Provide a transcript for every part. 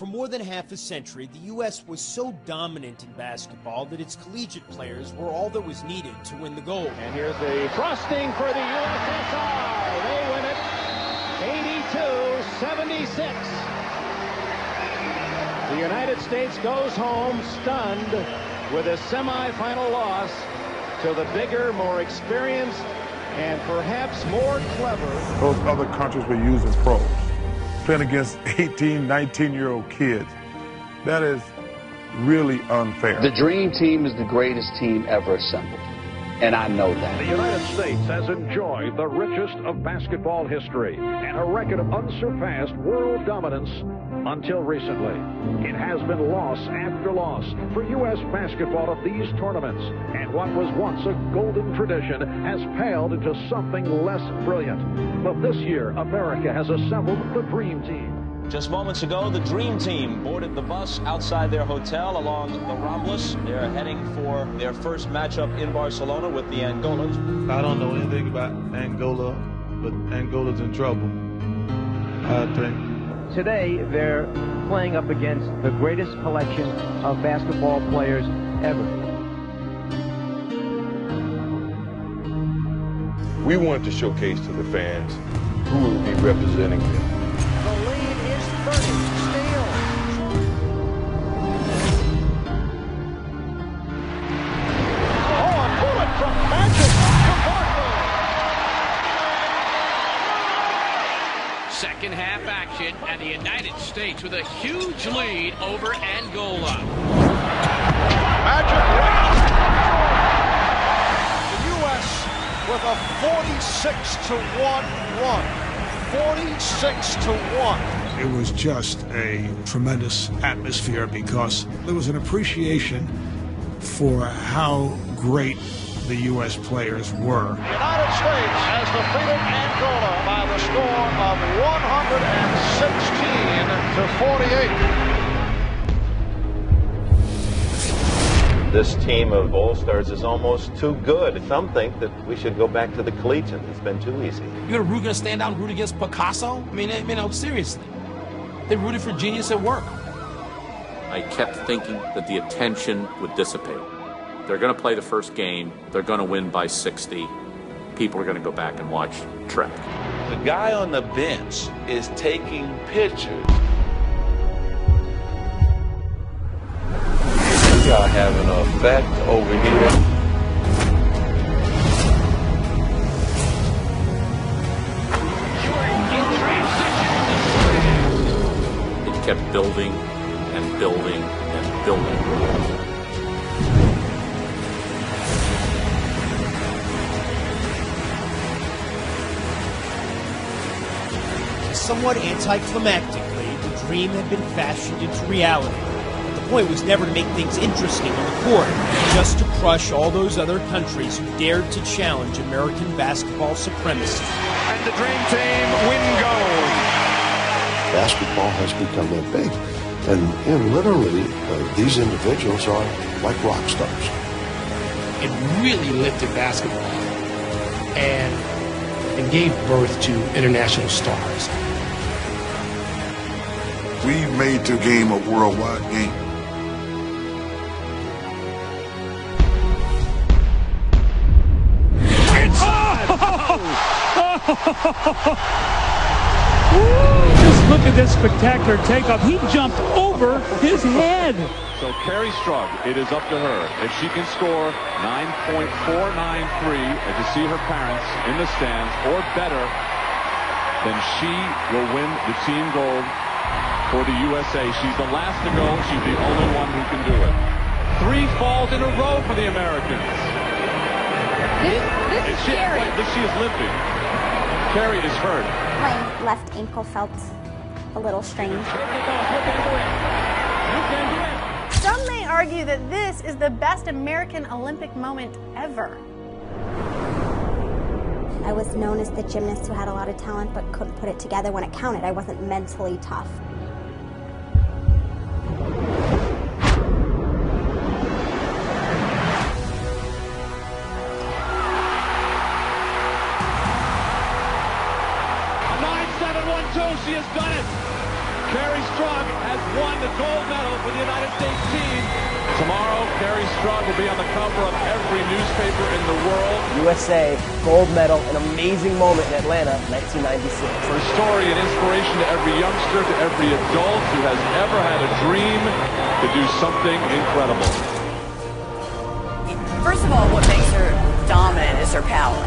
For more than half a century, the U.S. was so dominant in basketball that its collegiate players were all that was needed to win the gold. And here's the thrusting for the USSR. They win it 82-76. The United States goes home stunned with a semifinal loss to the bigger, more experienced, and perhaps more clever. Those other countries were using pros. Playing against 18, 19-year-old kids. That is really unfair. The dream team is the greatest team ever assembled, and I know that. The United States has enjoyed the richest of basketball history and a record of unsurpassed world dominance until recently. It has been loss after loss for U.S. basketball at these tournaments, and what was once a golden tradition has paled into something less brilliant. But this year, America has assembled the Dream Team. Just moments ago, the Dream Team boarded the bus outside their hotel along the Ramblas. They're heading for their first matchup in Barcelona with the Angolans. I don't know anything about Angola, but Angola's in trouble, I think. Today, they're playing up against the greatest collection of basketball players ever. We wanted to showcase to the fans who will be representing them. The lead is 30. Steal. Oh, a bullet from Magic to Barkley. Second half action, and the United States with a huge lead over Angola. Magic wins. The U.S. with a 46-1 run. 46-1. It was just a tremendous atmosphere because there was an appreciation for how great the U.S. players were. The United States has defeated Angola by the score of 116-48. This team of All-Stars is almost too good. Some think that we should go back to the collegiate. It's been too easy. You're going to stand out and root against Picasso? I mean, seriously. They rooted for genius at work. I kept thinking that the attention would dissipate. They're going to play the first game. They're going to win by 60. People are going to go back and watch Trek. The guy on the bench is taking pictures. We are having an effect over here. It kept building and building and building. Somewhat anticlimactically, the dream had been fashioned into reality. But the point was never to make things interesting on the court, just to crush all those other countries who dared to challenge American basketball supremacy. And the Dream Team win gold. Basketball has become that big. And literally, these individuals are like rock stars. It really lifted basketball and gave birth to international stars. We made the game a worldwide game. Just look at this spectacular takeoff. He jumped over his head. So Kerri Strug, it is up to her. If she can score 9.493 and to see her parents in the stands or better, then she will win the team gold for the USA. She's the last to go. She's the only one who can do it. 3 falls in a row for the Americans. This is scary. She is limping. Kerri is hurt. My left ankle felt a little strange. Some may argue that this is the best American Olympic moment ever. I was known as the gymnast who had a lot of talent but couldn't put it together when it counted. I wasn't mentally tough. She has done it. Kerri Strug has won the gold medal for the United States team. Tomorrow, Kerri Strug will be on the cover of every newspaper in the world. USA, gold medal, an amazing moment in Atlanta, 1996. Her story and inspiration to every youngster, to every adult who has ever had a dream to do something incredible. First of all, what makes her dominant is her power.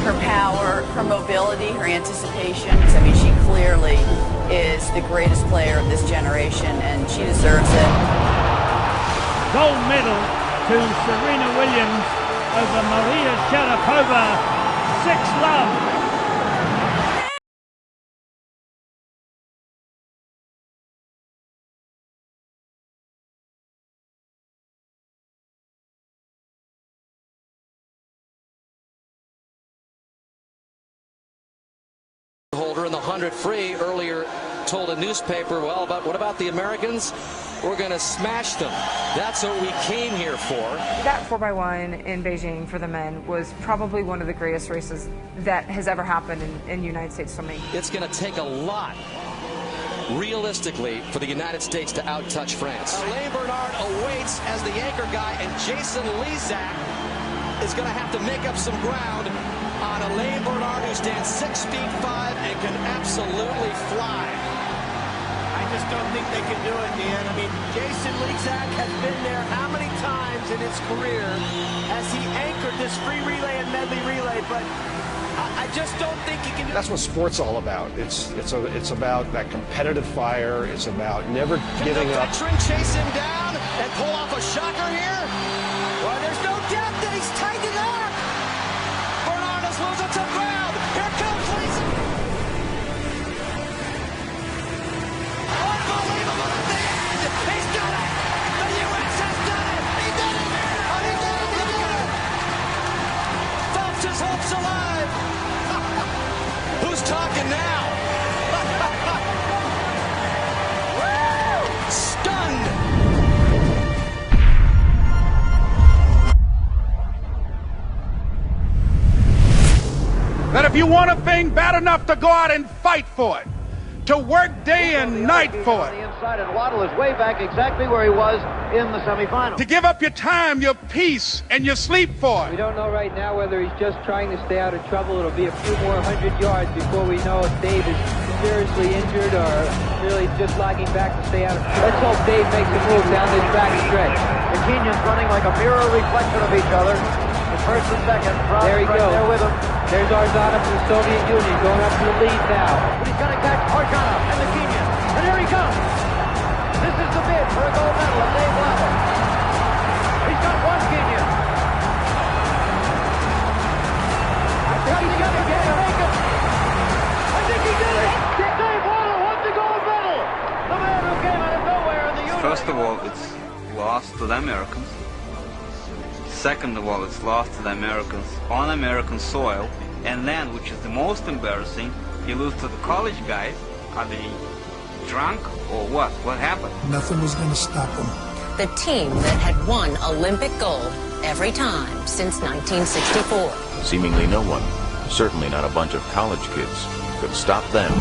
Her power, her mobility, her anticipation. I mean, she clearly is the greatest player of this generation, and she deserves it. Gold medal to Serena Williams over Maria Sharapova. 6-love. Holder in the 100 free earlier told a newspaper, well, what about the Americans? We're going to smash them. That's what we came here for. That 4x1 in Beijing for the men was probably one of the greatest races that has ever happened in United States swimming. It's going to take a lot, realistically, for the United States to outtouch France. Alain Bernard awaits as the anchor guy, and Jason Lezak is going to have to make up some ground on Alain Bernard, who stands 6'5" and can absolutely fly. I just don't think they can do it, Dan. I mean, Jason Lezak has been there how many times in his career as he anchored this free relay and medley relay, but I just don't think he can do it. That's what sport's all about. It's about that competitive fire. It's about never giving up. Can the veteran chase him down and pull off a shocker here? Well, there's no doubt that he's tightened up. Bernard is losing some ground. Here comes Lisa. Unbelievable at the end. He's done it. The U.S. has done it. He did it. Oh, he did it. He did it. Phelps' his hopes alive. Who's talking now? Stunned. That if you want a thing bad enough to go out and fight for it, to work day and night for it, Inside, and Waddle is way back exactly where he was in the semifinal. to give up your time, your peace, and your sleep for We it. don't know right now whether he's just trying to stay out of trouble. It'll be a few more 100 yards before we know if Dave is seriously injured or really just lagging back to stay out of trouble. Let's hope Dave makes a move down this back stretch. The Kenyans running like a mirror reflection of each other. The first and second. There he goes. Right there with him. There's Arzana from the Soviet Union going up to the lead now. But he's going to catch Arzana and the Kenyans. And here he comes. This is the bid for a gold medal at Dave level. He's got one Kenyan. I think he's going to get it. I think he did it. Dave Waddle won the gold medal. The man who came out of nowhere in the union. First of all, it's lost to the Americans. Second of all, it's lost to the Americans on American soil. And then, which is the most embarrassing, you lose to the college guys. Are they drunk or what? What happened? Nothing was going to stop them. The team that had won Olympic gold every time since 1964. Seemingly no one, certainly not a bunch of college kids, could stop them.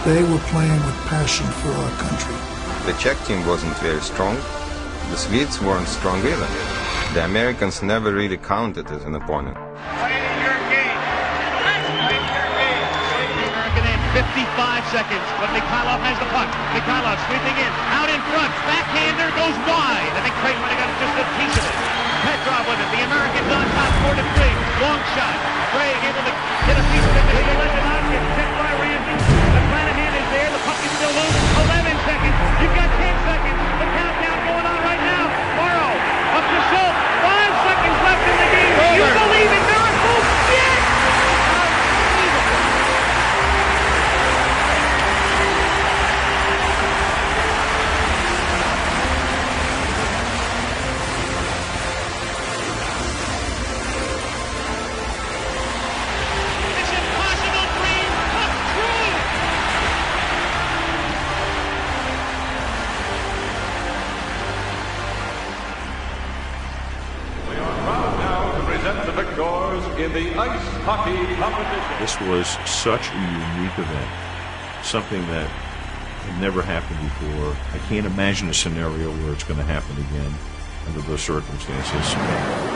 They were playing with passion for our country. The Czech team wasn't very strong. The Swedes weren't strong either. The Americans never really counted as an opponent. Playing your game. Playing your game. The American in 55 seconds, but Mikhailov has the puck. Mikhailov sweeping in, out in front. Backhander goes wide. I think Craig might have got just a piece of it. Petrov with it. The Americans on top, 4-3. Long shot. Craig able to get a piece of it. He lets it out. Gets picked by Ramsey. McClanahan is there. The puck is still loose. 11 seconds. You've got 10 seconds. The countdown going on right now. Morrow up to Schultz. 5 seconds left in the game. Do you believe in miracles? Yes! It's impossible. in the ice hockey competition. This was such a unique event, something that had never happened before. I can't imagine a scenario where it's going to happen again under those circumstances.